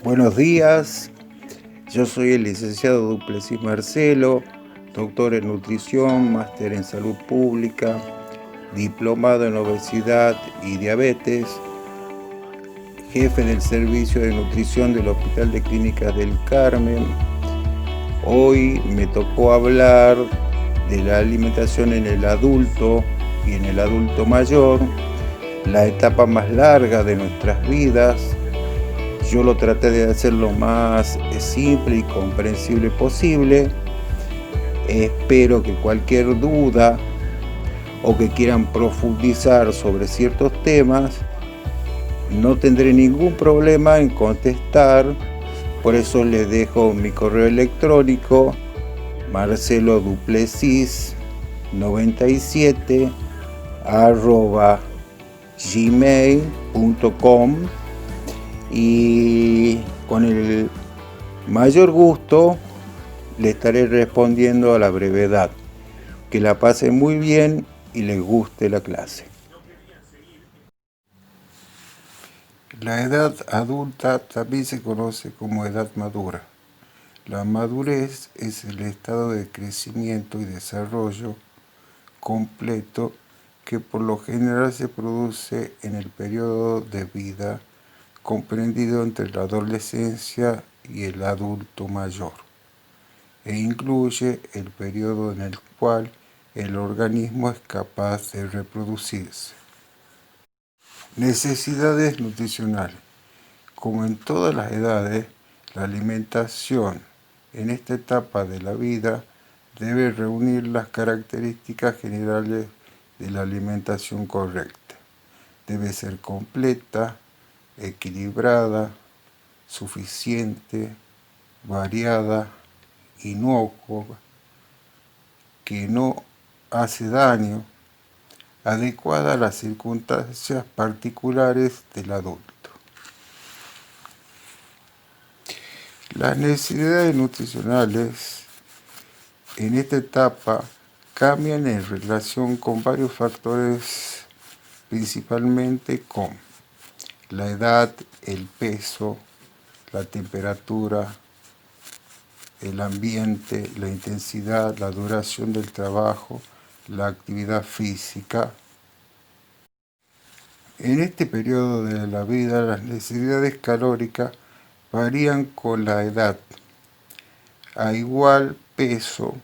Buenos días, yo soy el licenciado Duplessis Marcelo, doctor en nutrición, máster en salud pública, diplomado en obesidad y diabetes, jefe del servicio de nutrición del Hospital de Clínicas del Carmen. Hoy me tocó hablar de la alimentación en el adulto y en el adulto mayor, la etapa más larga de nuestras vidas. Yo lo traté de hacer lo más simple y comprensible posible. Espero que cualquier duda o que quieran profundizar sobre ciertos temas, no tendré ningún problema en contestar. Por eso les dejo mi correo electrónico marceloduplessis97@gmail.com, y con el mayor gusto le estaré respondiendo a la brevedad. Que la pasen muy bien y les guste la clase. La edad adulta también se conoce como edad madura. La madurez es el estado de crecimiento y desarrollo completo que por lo general se produce en el periodo de vida comprendido entre la adolescencia y el adulto mayor, e incluye el periodo en el cual el organismo es capaz de reproducirse. Necesidades nutricionales. Como en todas las edades, la alimentación en esta etapa de la vida debe reunir las características generales de la alimentación correcta. Debe ser completa, equilibrada, suficiente, variada, inocua, que no hace daño, adecuada a las circunstancias particulares del adulto. Las necesidades nutricionales en esta etapa cambian en relación con varios factores, principalmente con la edad, el peso, la temperatura, el ambiente, la intensidad, la duración del trabajo, la actividad física. En este periodo de la vida, las necesidades calóricas varían con la edad. A igual peso,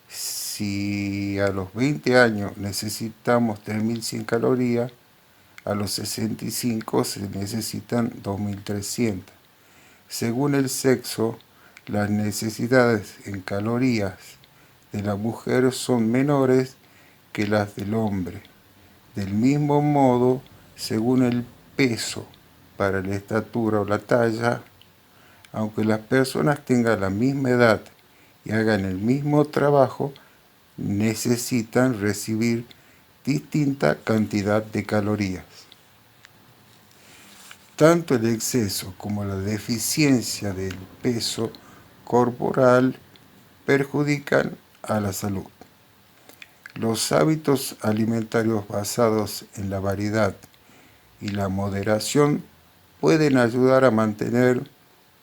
si a los 20 años necesitamos 3.100 calorías, a los 65 se necesitan 2.300. Según el sexo, las necesidades en calorías de la mujer son menores que las del hombre. Del mismo modo, según el peso, para la estatura o la talla, aunque las personas tengan la misma edad y hagan el mismo trabajo, necesitan recibir distinta cantidad de calorías. Tanto el exceso como la deficiencia del peso corporal perjudican a la salud. Los hábitos alimentarios basados en la variedad y la moderación pueden ayudar a mantener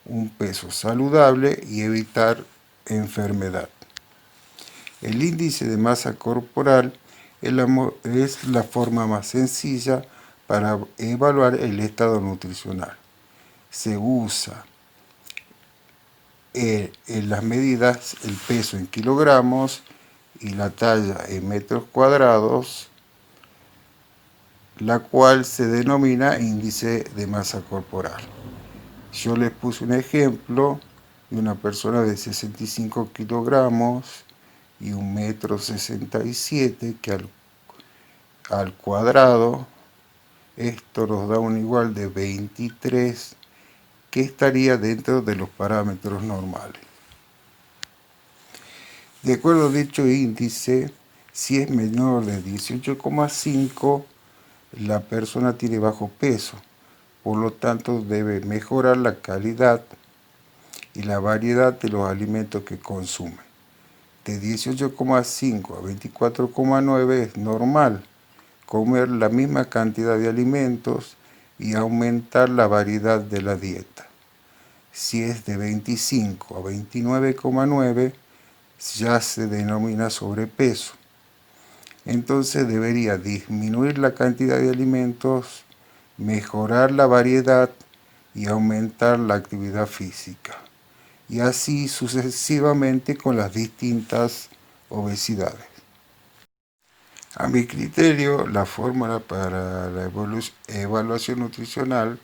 un peso saludable y evitar enfermedad. El índice de masa corporal es la forma más sencilla para evaluar el estado nutricional. Se usa en las medidas el peso en kilogramos y la talla en metros cuadrados, la cual se denomina índice de masa corporal. Yo les puse un ejemplo de una persona de 65 kilogramos y 1,67 m, que al cuadrado esto nos da un igual de 23, que estaría dentro de los parámetros normales. De acuerdo a dicho índice, si es menor de 18,5, la persona tiene bajo peso, por lo tanto debe mejorar la calidad y la variedad de los alimentos que consume. De 18,5 a 24,9 es normal comer la misma cantidad de alimentos y aumentar la variedad de la dieta. Si es de 25 a 29,9, ya se denomina sobrepeso. Entonces debería disminuir la cantidad de alimentos, mejorar la variedad y aumentar la actividad física. Y así sucesivamente con las distintas obesidades. A mi criterio, la fórmula para la evaluación nutricional,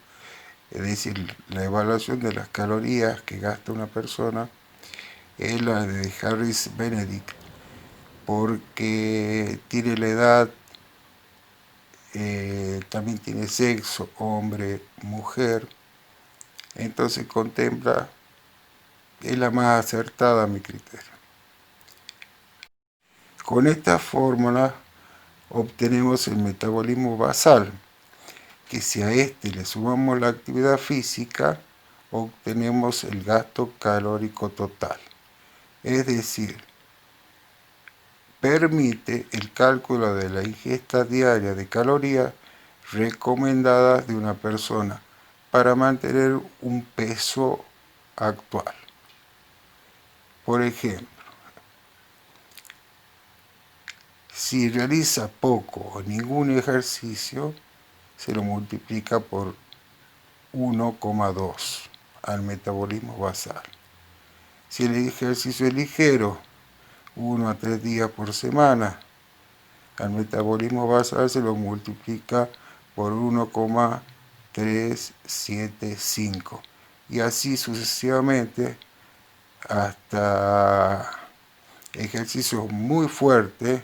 es decir, la evaluación de las calorías que gasta una persona, es la de Harris Benedict, porque tiene la edad, también tiene sexo, hombre, mujer, entonces contempla, es la más acertada a mi criterio. Con esta fórmula obtenemos el metabolismo basal, que si a este le sumamos la actividad física, obtenemos el gasto calórico total. Es decir, permite el cálculo de la ingesta diaria de calorías recomendadas de una persona para mantener un peso actual. Por ejemplo, si realiza poco o ningún ejercicio, se lo multiplica por 1,2 al metabolismo basal. Si el ejercicio es ligero, 1 a 3 días por semana, al metabolismo basal se lo multiplica por 1,375 y así sucesivamente hasta ejercicios muy fuertes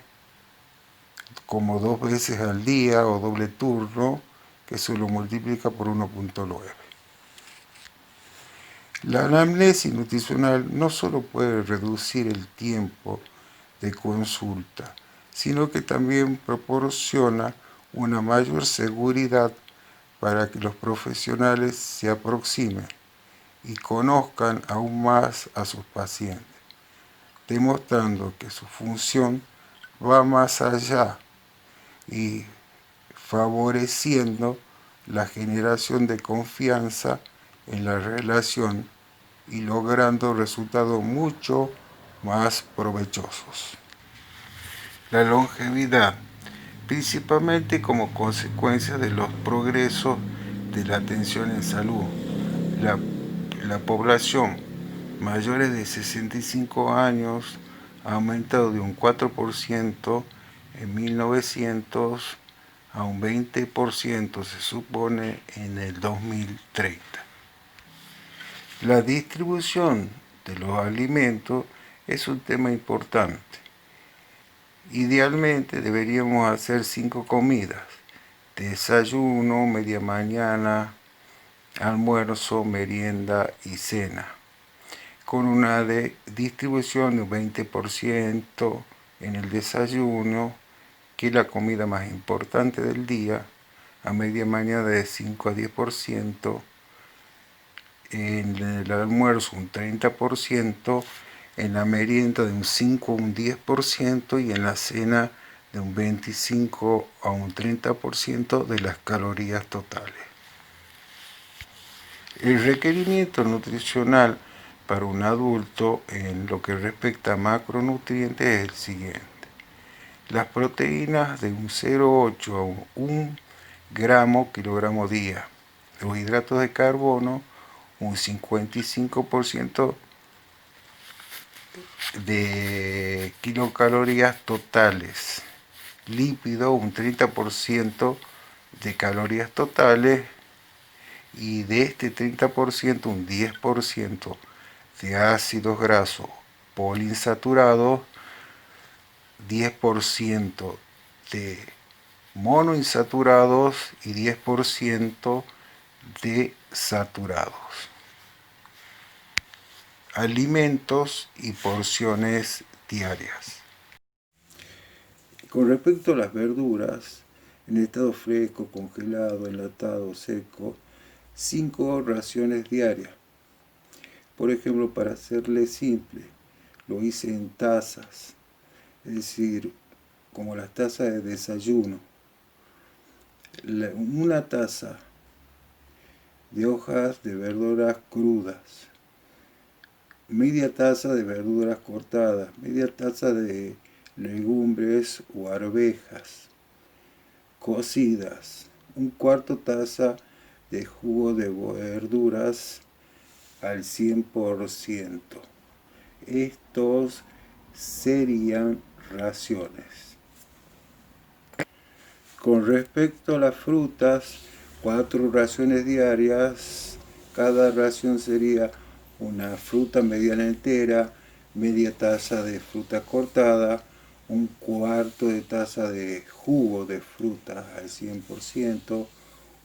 como 2 veces al día o doble turno, que se lo multiplica por 1,9. La anamnesis nutricional no solo puede reducir el tiempo de consulta, sino que también proporciona una mayor seguridad para que los profesionales se aproximen y conozcan aún más a sus pacientes, demostrando que su función va más allá y favoreciendo la generación de confianza en la relación y logrando resultados mucho más provechosos. La longevidad, principalmente como consecuencia de los progresos de la atención en salud. La, la población mayores de 65 años ha aumentado de un 4% en 1900 a un 20% se supone en el 2030. La distribución de los alimentos es un tema importante. Idealmente deberíamos hacer 5 comidas: desayuno, media mañana, almuerzo, merienda y cena, con una distribución de un 20% en el desayuno, que es la comida más importante del día, a media mañana de 5 a 10%, en el almuerzo un 30%, en la merienda de un 5 a un 10% y en la cena de un 25 a un 30% de las calorías totales. El requerimiento nutricional para un adulto en lo que respecta a macronutrientes es el siguiente: las proteínas de un 0,8 a un 1 gramo kilogramo día, los hidratos de carbono un 55% de kilocalorías totales, lípido un 30% de calorías totales, y de este 30% un 10% de ácidos grasos poliinsaturados, 10% de monoinsaturados y 10% de saturados. Alimentos y porciones diarias. Con respecto a las verduras, en estado fresco, congelado, enlatado, seco, 5 raciones diarias. Por ejemplo, para hacerle simple, lo hice en tazas, es decir, como las tazas de desayuno. Una taza de hojas de verduras crudas, media taza de verduras cortadas, media taza de legumbres o arvejas cocidas, un cuarto taza de jugo de verduras al 100%. Estos serían raciones. Con respecto a las frutas, 4 raciones diarias. Cada ración sería una fruta mediana entera, media taza de fruta cortada, un cuarto de taza de jugo de fruta al 100%,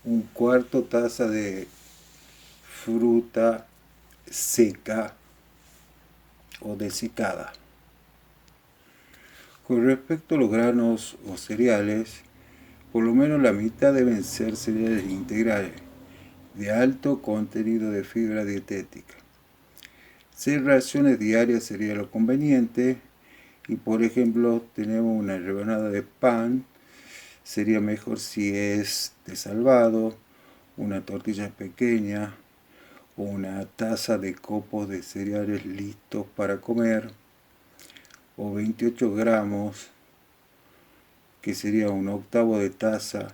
un cuarto taza de fruta seca o desecada. Con respecto a los granos o cereales, por lo menos la mitad deben ser cereales integrales, de alto contenido de fibra dietética. 6 raciones diarias sería lo conveniente, y por ejemplo tenemos una rebanada de pan, sería mejor si es de salvado, una tortilla pequeña o una taza de copos de cereales listos para comer, o 28 gramos, que sería un octavo de taza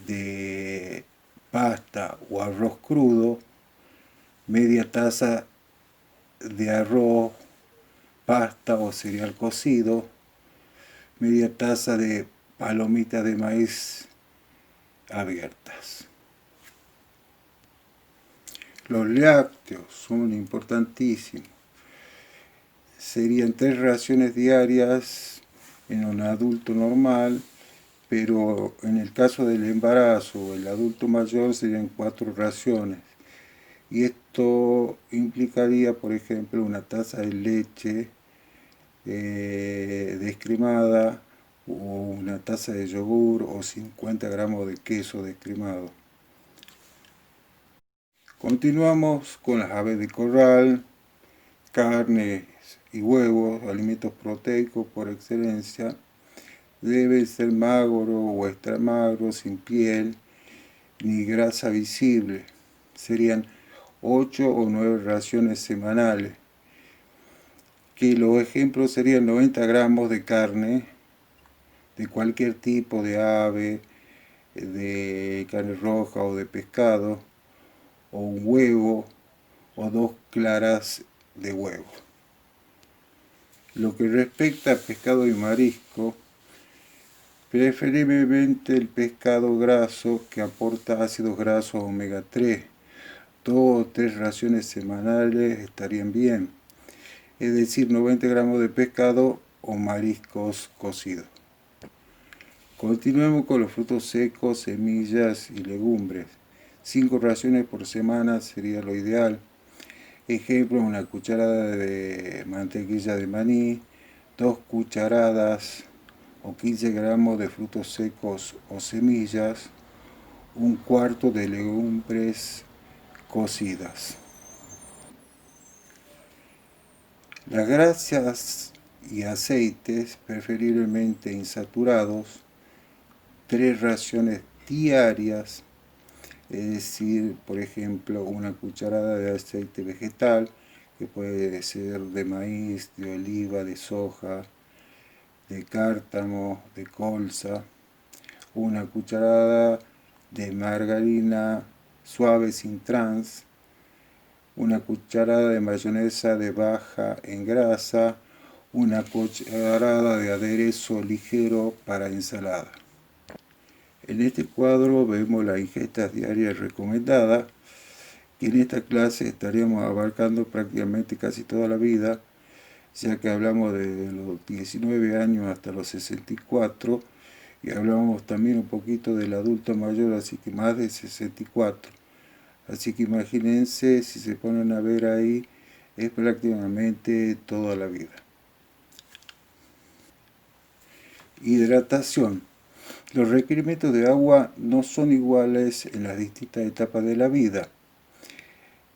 de pasta o arroz crudo, media taza de arroz, pasta o cereal cocido, media taza de palomitas de maíz abiertas. Los lácteos son importantísimos. Serían 3 raciones diarias en un adulto normal, pero en el caso del embarazo o el adulto mayor serían 4 raciones. Y esto implicaría, por ejemplo, una taza de leche descremada o una taza de yogur o 50 gramos de queso descremado. Continuamos con las aves de corral, carnes y huevos, alimentos proteicos por excelencia. Debe ser magro o extra magro, sin piel ni grasa visible. Serían 8 o 9 raciones semanales, que los ejemplos serían 90 gramos de carne, de cualquier tipo de ave, de carne roja o de pescado, o un huevo, o 2 claras de huevo. Lo que respecta a pescado y marisco, preferiblemente el pescado graso que aporta ácidos grasos omega 3. 2 o 3 raciones semanales estarían bien, es decir, 90 gramos de pescado o mariscos cocidos. Continuemos con los frutos secos, semillas y legumbres. 5 raciones por semana sería lo ideal. Ejemplo, una cucharada de mantequilla de maní, 2 cucharadas o 15 gramos de frutos secos o semillas, un cuarto de legumbres cocidas. Las grasas y aceites, preferiblemente insaturados, 3 raciones diarias, es decir, por ejemplo, una cucharada de aceite vegetal, que puede ser de maíz, de oliva, de soja, de cártamo, de colza, una cucharada de margarina suave sin trans, una cucharada de mayonesa de baja en grasa, una cucharada de aderezo ligero para ensalada. En este cuadro vemos las ingestas diarias recomendadas, y en esta clase estaríamos abarcando prácticamente casi toda la vida, ya que hablamos de los 19 años hasta los 64, y hablamos también un poquito del adulto mayor, así que más de 64. Así que imagínense, si se ponen a ver ahí, es prácticamente toda la vida. Hidratación. Los requerimientos de agua no son iguales en las distintas etapas de la vida.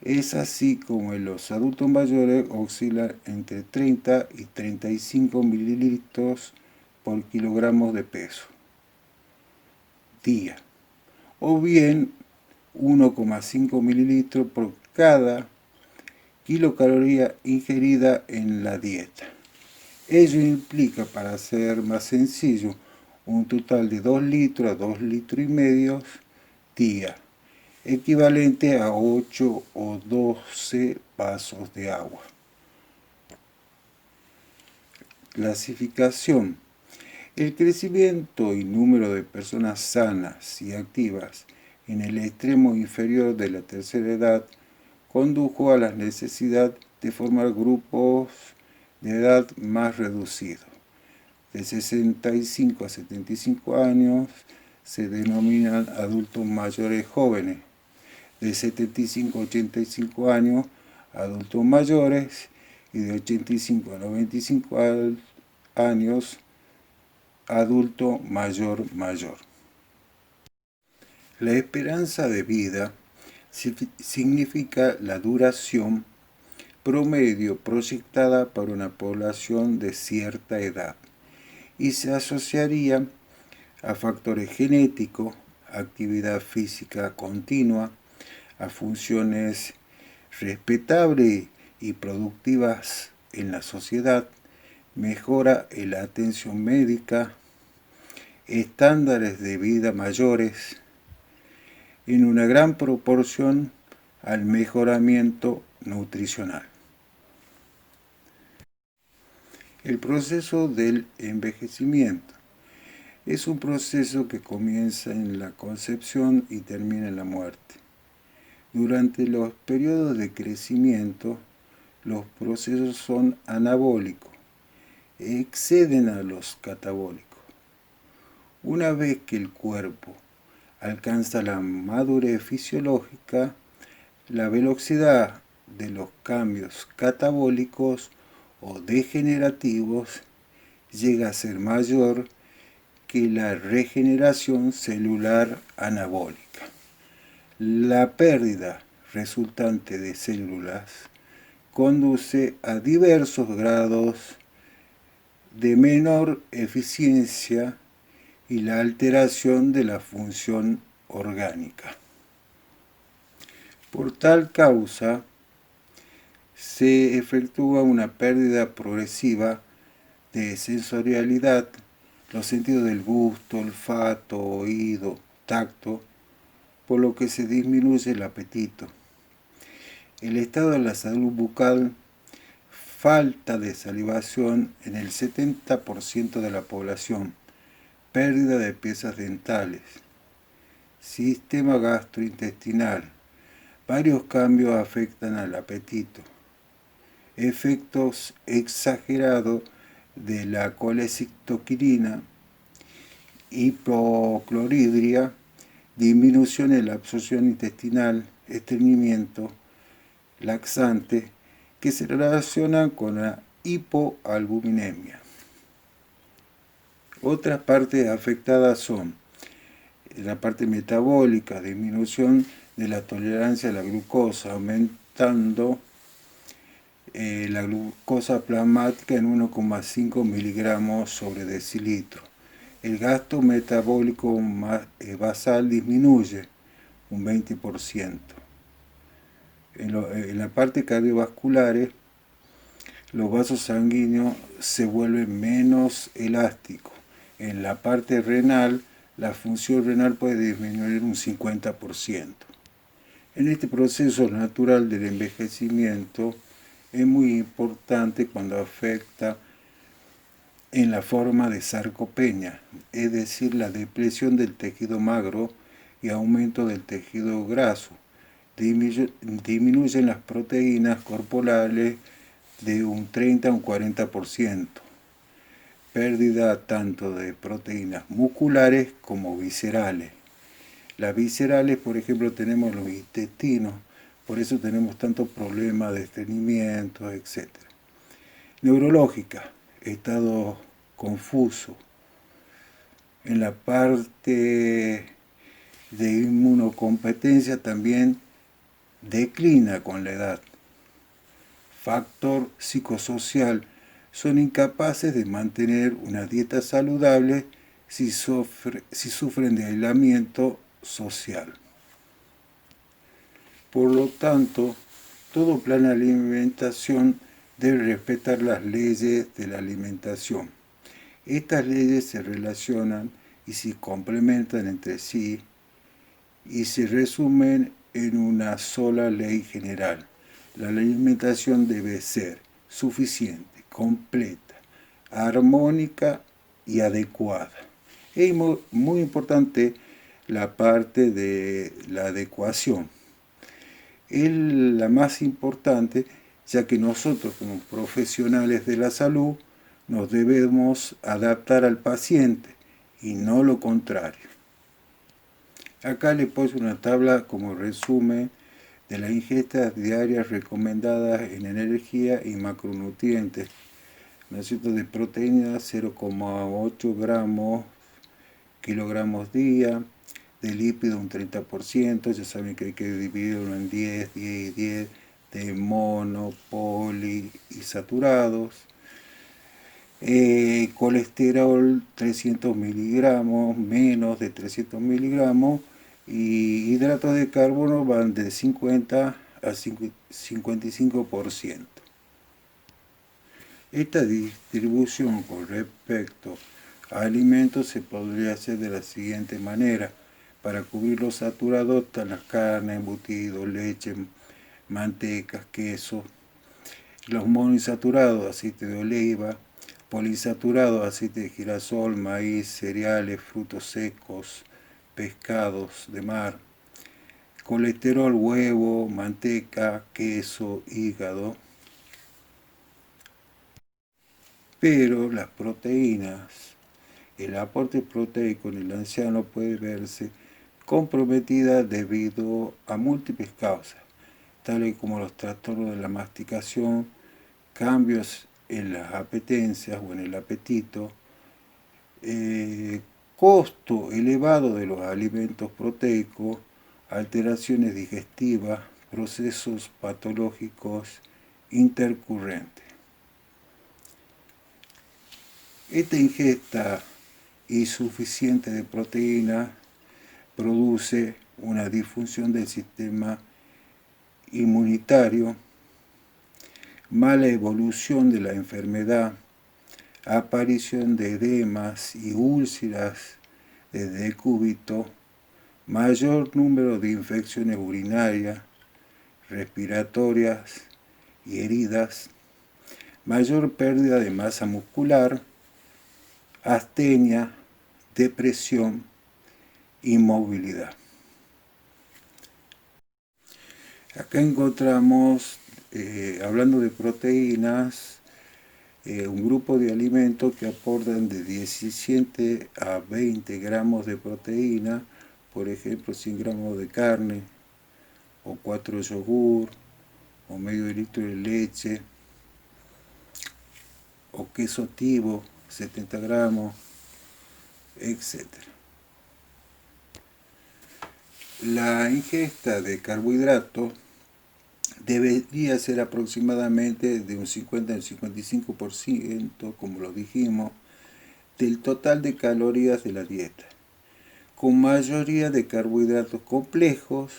Es así como en los adultos mayores oscilan entre 30 y 35 mililitros por kilogramos de peso día. O bien 1,5 mililitros por cada kilocaloría ingerida en la dieta. Ello implica, para ser más sencillo, un total de 2 litros a 2 litros y medio día, equivalente a 8 o 12 vasos de agua. Clasificación. El crecimiento y número de personas sanas y activas en el extremo inferior de la tercera edad condujo a la necesidad de formar grupos de edad más reducidos. De 65 a 75 años se denominan adultos mayores jóvenes. De 75 a 85 años, adultos mayores. Y de 85 a 95 años, adulto mayor. La esperanza de vida significa la duración promedio proyectada para una población de cierta edad y se asociaría a factores genéticos, actividad física continua, a funciones respetables y productivas en la sociedad, mejora en la atención médica, estándares de vida mayores, en una gran proporción al mejoramiento nutricional. El proceso del envejecimiento es un proceso que comienza en la concepción y termina en la muerte. Durante los periodos de crecimiento, los procesos son anabólicos, exceden a los catabólicos. Una vez que el cuerpo alcanza la madurez fisiológica, la velocidad de los cambios catabólicos o degenerativos llega a ser mayor que la regeneración celular anabólica. La pérdida resultante de células conduce a diversos grados de menor eficiencia y la alteración de la función orgánica. Por tal causa, se efectúa una pérdida progresiva de sensorialidad, los sentidos del gusto, olfato, oído, tacto, por lo que se disminuye el apetito. El estado de la salud bucal, falta de salivación en el 70% de la población, pérdida de piezas dentales, sistema gastrointestinal. Varios cambios afectan al apetito. Efectos exagerados de la colecitoquina, hipocloridria, disminución en la absorción intestinal, estreñimiento, laxante, que se relacionan con la hipoalbuminemia. Otras partes afectadas son la parte metabólica, disminución de la tolerancia a la glucosa, aumentando la glucosa plasmática en 1,5 miligramos sobre decilitro. El gasto metabólico basal disminuye un 20%. En la parte cardiovascular, los vasos sanguíneos se vuelven menos elásticos. En la parte renal, la función renal puede disminuir un 50%. En este proceso natural del envejecimiento es muy importante cuando afecta en la forma de sarcopenia, es decir, la depresión del tejido magro y aumento del tejido graso. Disminuyen las proteínas corporales de un 30 a un 40%. Pérdida tanto de proteínas musculares como viscerales. Las viscerales, por ejemplo, tenemos los intestinos, por eso tenemos tantos problemas de estreñimiento, etc. Neurológica, estado confuso. En la parte de inmunocompetencia también declina con la edad. Factor psicosocial, son incapaces de mantener una dieta saludable si sufren de aislamiento social. Por lo tanto, todo plan de alimentación debe respetar las leyes de la alimentación. Estas leyes se relacionan y se complementan entre sí y se resumen en una sola ley general. La alimentación debe ser suficiente, completa, armónica y adecuada. Es muy importante la parte de la adecuación. Es la más importante, ya que nosotros como profesionales de la salud nos debemos adaptar al paciente y no lo contrario. Acá le puse una tabla como resumen de las ingestas diarias recomendadas en energía y macronutrientes. ¿No es cierto? De proteína 0,8 gramos kilogramos día, de lípido un 30%, ya saben que hay que dividirlo en 10, 10 y 10, de mono, poli y saturados. Colesterol 300 miligramos, menos de 300 miligramos, y hidratos de carbono van de 50 a 55%. Esta distribución con respecto a alimentos se podría hacer de la siguiente manera. Para cubrir los saturados están las carnes, embutidos, leche, mantecas, queso. Los monoinsaturados, aceite de oliva. Poliinsaturados, aceite de girasol, maíz, cereales, frutos secos, pescados de mar. Colesterol, huevo, manteca, queso, hígado. Pero las proteínas, el aporte proteico en el anciano puede verse comprometida debido a múltiples causas, tales como los trastornos de la masticación, cambios en las apetencias o en el apetito, costo elevado de los alimentos proteicos, alteraciones digestivas, procesos patológicos intercurrentes. Esta ingesta insuficiente de proteína produce una disfunción del sistema inmunitario, mala evolución de la enfermedad, aparición de edemas y úlceras de decúbito, mayor número de infecciones urinarias, respiratorias y heridas, mayor pérdida de masa muscular, astenia, depresión y movilidad. Acá encontramos, hablando de proteínas, un grupo de alimentos que aportan de 17 a 20 gramos de proteína, por ejemplo 100 gramos de carne, o 4 yogur, o medio litro de leche, o queso tivo, 70 gramos, etc. La ingesta de carbohidratos debería ser aproximadamente de un 50 al 55%, como lo dijimos, del total de calorías de la dieta, con mayoría de carbohidratos complejos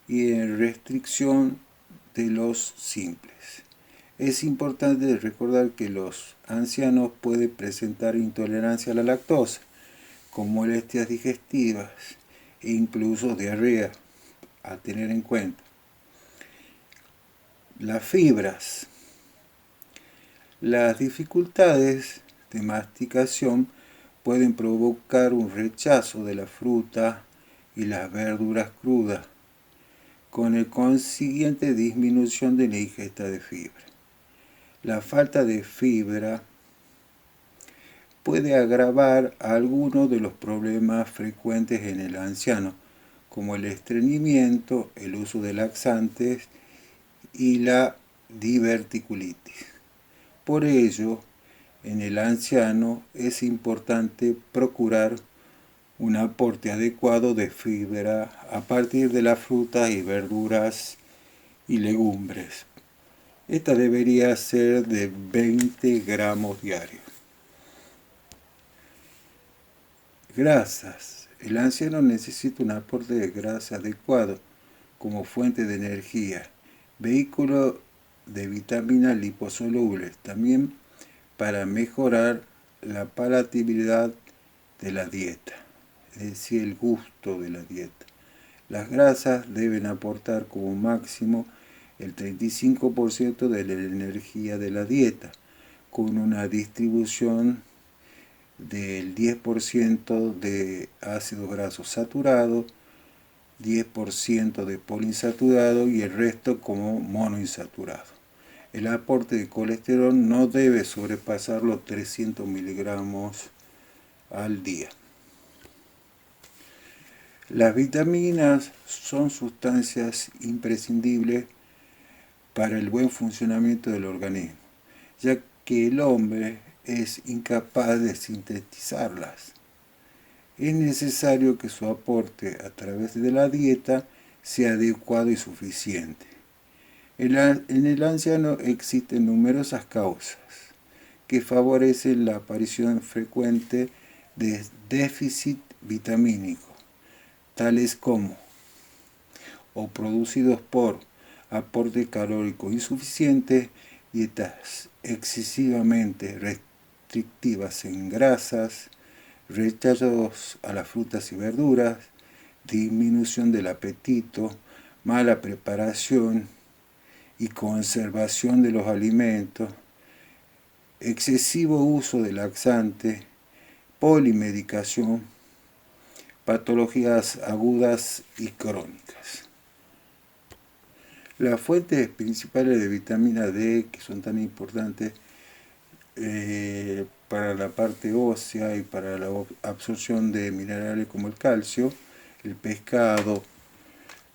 y en restricción de los simples. Es importante recordar que los ancianos pueden presentar intolerancia a la lactosa, con molestias digestivas e incluso diarrea, a tener en cuenta. Las fibras. Las dificultades de masticación pueden provocar un rechazo de la fruta y las verduras crudas, con el consiguiente disminución de la ingesta de fibra. La falta de fibra puede agravar algunos de los problemas frecuentes en el anciano, como el estreñimiento, el uso de laxantes y la diverticulitis. Por ello, en el anciano es importante procurar un aporte adecuado de fibra a partir de las frutas y verduras y legumbres. Esta debería ser de 20 gramos diarios. Grasas. El anciano necesita un aporte de grasa adecuado, como fuente de energía, vehículo de vitaminas liposolubles, también para mejorar la palatabilidad de la dieta, es decir, el gusto de la dieta. Las grasas deben aportar como máximo el 35% de la energía de la dieta, con una distribución del 10% de ácidos grasos saturados, 10% de poliinsaturado y el resto como monoinsaturado. El aporte de colesterol no debe sobrepasar los 300 miligramos al día. Las vitaminas son sustancias imprescindibles para el buen funcionamiento del organismo, ya que el hombre es incapaz de sintetizarlas. Es necesario que su aporte a través de la dieta sea adecuado y suficiente. En el anciano existen numerosas causas que favorecen la aparición frecuente de déficit vitamínico, tales como o producidos por aporte calórico insuficiente, dietas excesivamente restrictivas en grasas, rechazos a las frutas y verduras, disminución del apetito, mala preparación y conservación de los alimentos, excesivo uso de laxante, polimedicación, patologías agudas y crónicas. Las fuentes principales de vitamina D, que son tan importantes para la parte ósea y para la absorción de minerales como el calcio, el pescado,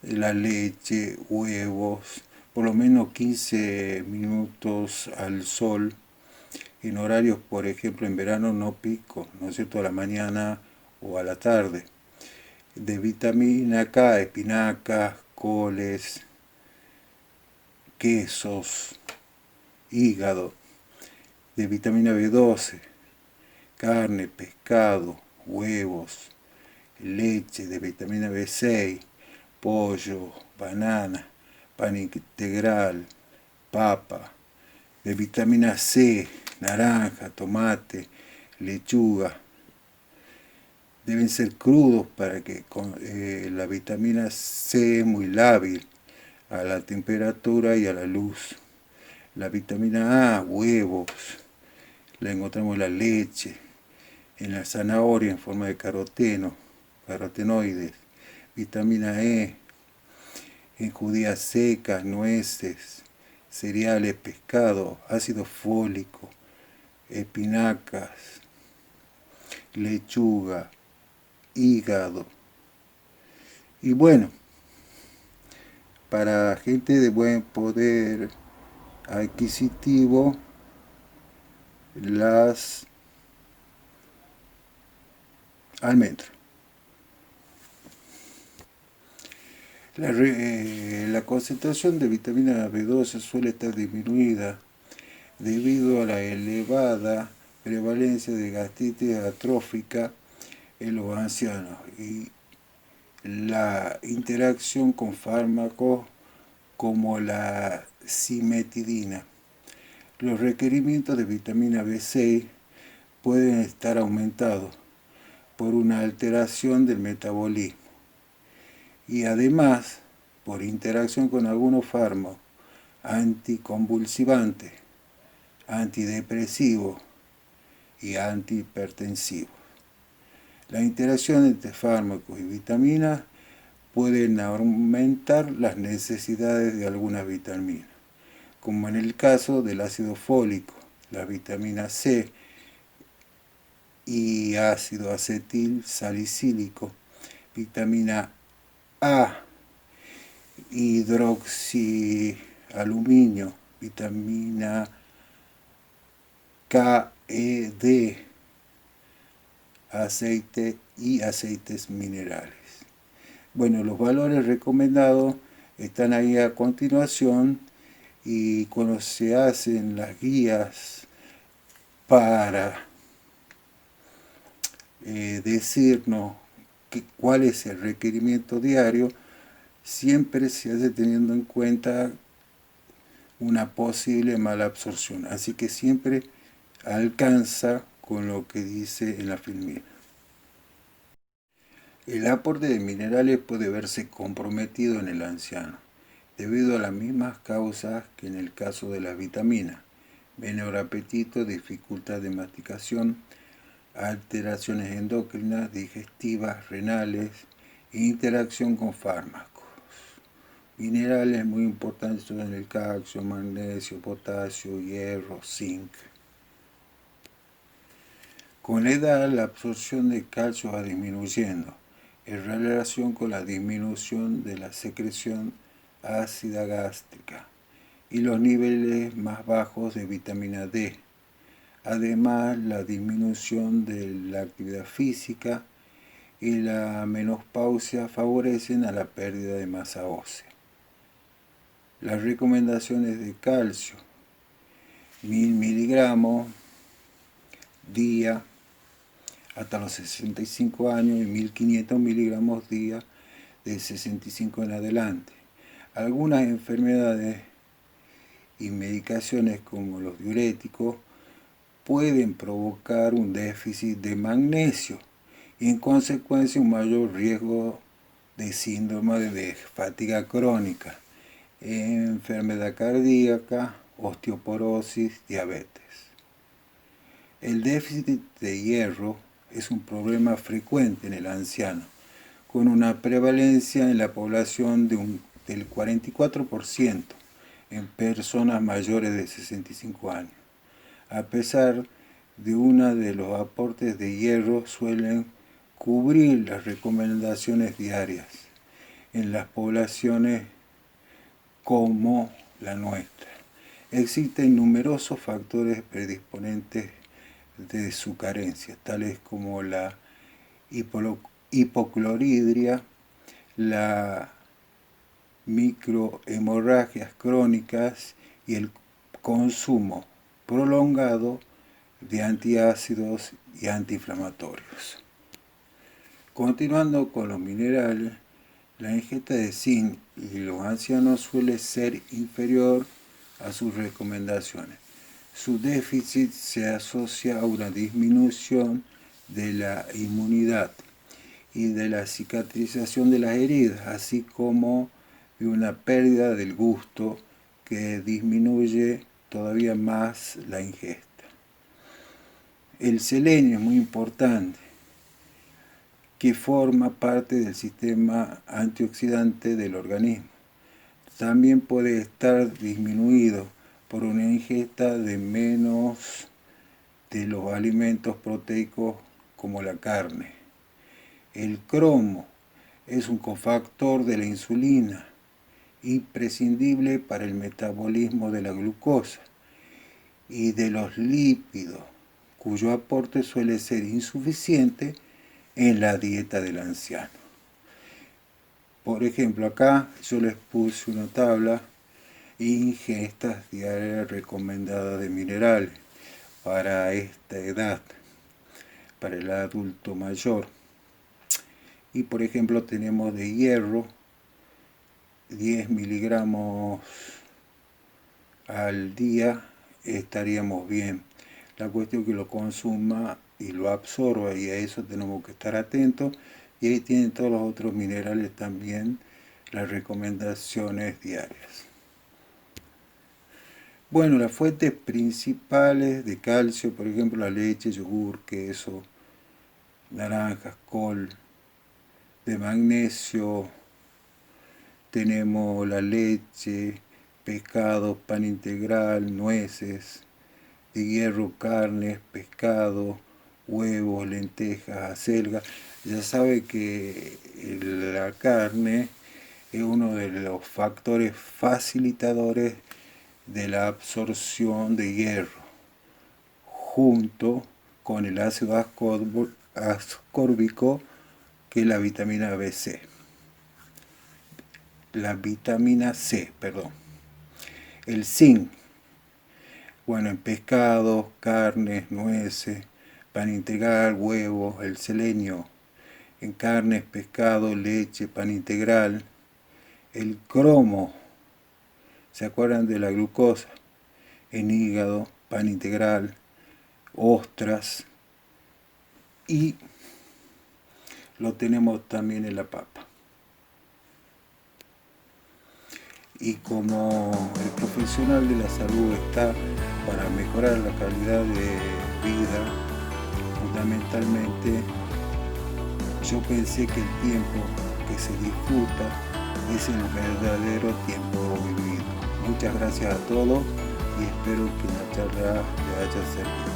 la leche, huevos, por lo menos 15 minutos al sol, en horarios, por ejemplo, en verano no pico, ¿no es cierto?, a la mañana o a la tarde. De vitamina K, espinacas, coles, quesos, hígado. De vitamina B12, carne, pescado, huevos, leche. De vitamina B6, pollo, banana, pan integral, papa. De vitamina C, naranja, tomate, lechuga. Deben ser crudos para que la vitamina C es muy lábil a la temperatura y a la luz. La vitamina A, huevos, la encontramos en la leche, en la zanahoria en forma de carotenoides. Vitamina E, en judías secas, nueces, cereales, pescado, ácido fólico, espinacas, lechuga, hígado. Y bueno, para gente de buen poder adquisitivo, las almendras. La concentración de vitamina B12 suele estar disminuida debido a la elevada prevalencia de gastritis atrófica en los ancianos y la interacción con fármacos como la cimetidina. Los requerimientos de vitamina B6 pueden estar aumentados por una alteración del metabolismo y además por interacción con algunos fármacos anticonvulsivantes, antidepresivos y antihipertensivos. La interacción entre fármacos y vitaminas pueden aumentar las necesidades de algunas vitaminas, como en el caso del ácido fólico, la vitamina C y ácido acetil salicílico, vitamina A, hidroxialuminio, vitamina K, E, D, aceite y aceites minerales. Bueno, los valores recomendados están ahí a continuación y cuando se hacen las guías para decirnos cuál es el requerimiento diario, siempre se hace teniendo en cuenta una posible mala absorción. Así que siempre alcanza con lo que dice en la filmina. El aporte de minerales puede verse comprometido en el anciano, debido a las mismas causas que en el caso de las vitaminas: menor apetito, dificultad de masticación, alteraciones endocrinas, digestivas, renales e interacción con fármacos. Minerales muy importantes son el calcio, magnesio, potasio, hierro, zinc. Con la edad, la absorción de calcio va disminuyendo en relación con la disminución de la secreción ácida gástrica y los niveles más bajos de vitamina D. Además, la disminución de la actividad física y la menopausia favorecen a la pérdida de masa ósea. Las recomendaciones de calcio: 1000 miligramos día hasta los 65 años y 1500 miligramos día de 65 en adelante. Algunas enfermedades y medicaciones como los diuréticos pueden provocar un déficit de magnesio y en consecuencia un mayor riesgo de síndrome de fatiga crónica, enfermedad cardíaca, osteoporosis, diabetes. El déficit de hierro es un problema frecuente en el anciano, con una prevalencia en la población del 44% en personas mayores de 65 años. A pesar de uno de los aportes de hierro suelen cubrir las recomendaciones diarias en las poblaciones como la nuestra. Existen numerosos factores predisponentes de su carencia, tales como la hipocloridria, las microhemorragias crónicas y el consumo prolongado de antiácidos y antiinflamatorios. Continuando con los minerales, la ingesta de zinc en los ancianos suele ser inferior a sus recomendaciones. Su déficit se asocia a una disminución de la inmunidad y de la cicatrización de las heridas, así como de una pérdida del gusto que disminuye todavía más la ingesta. El selenio es muy importante, que forma parte del sistema antioxidante del organismo. También puede estar disminuido por una ingesta de menos de los alimentos proteicos como la carne. El cromo es un cofactor de la insulina, imprescindible para el metabolismo de la glucosa y de los lípidos, cuyo aporte suele ser insuficiente en la dieta del anciano. Por ejemplo, acá yo les puse una tabla: ingestas diarias recomendadas de minerales para esta edad, para el adulto mayor. Y por ejemplo tenemos de hierro 10 miligramos al día, estaríamos bien. La cuestión es que lo consuma y lo absorba, y a eso tenemos que estar atentos. Y ahí tienen todos los otros minerales también, las recomendaciones diarias. Bueno, las fuentes principales de calcio, por ejemplo, la leche, yogur, queso, naranjas, col. De magnesio tenemos la leche, pescado, pan integral, nueces. De hierro, carnes, pescado, huevos, lentejas, acelgas. Ya sabe que la carne es uno de los factores facilitadores de la absorción de hierro, junto con el ácido ascórbico, que es la vitamina C. El zinc, bueno, en pescados, carnes, nueces, pan integral, huevos. El selenio en carnes, pescado, leche, pan integral. el cromo, ¿se acuerdan de la glucosa? En hígado, pan integral, ostras, y lo tenemos también en la papa. Y como el profesional de la salud está para mejorar la calidad de vida, fundamentalmente yo pensé que el tiempo que se disfruta es el verdadero tiempo vivido. Muchas gracias a todos y espero que la charla les haya servido.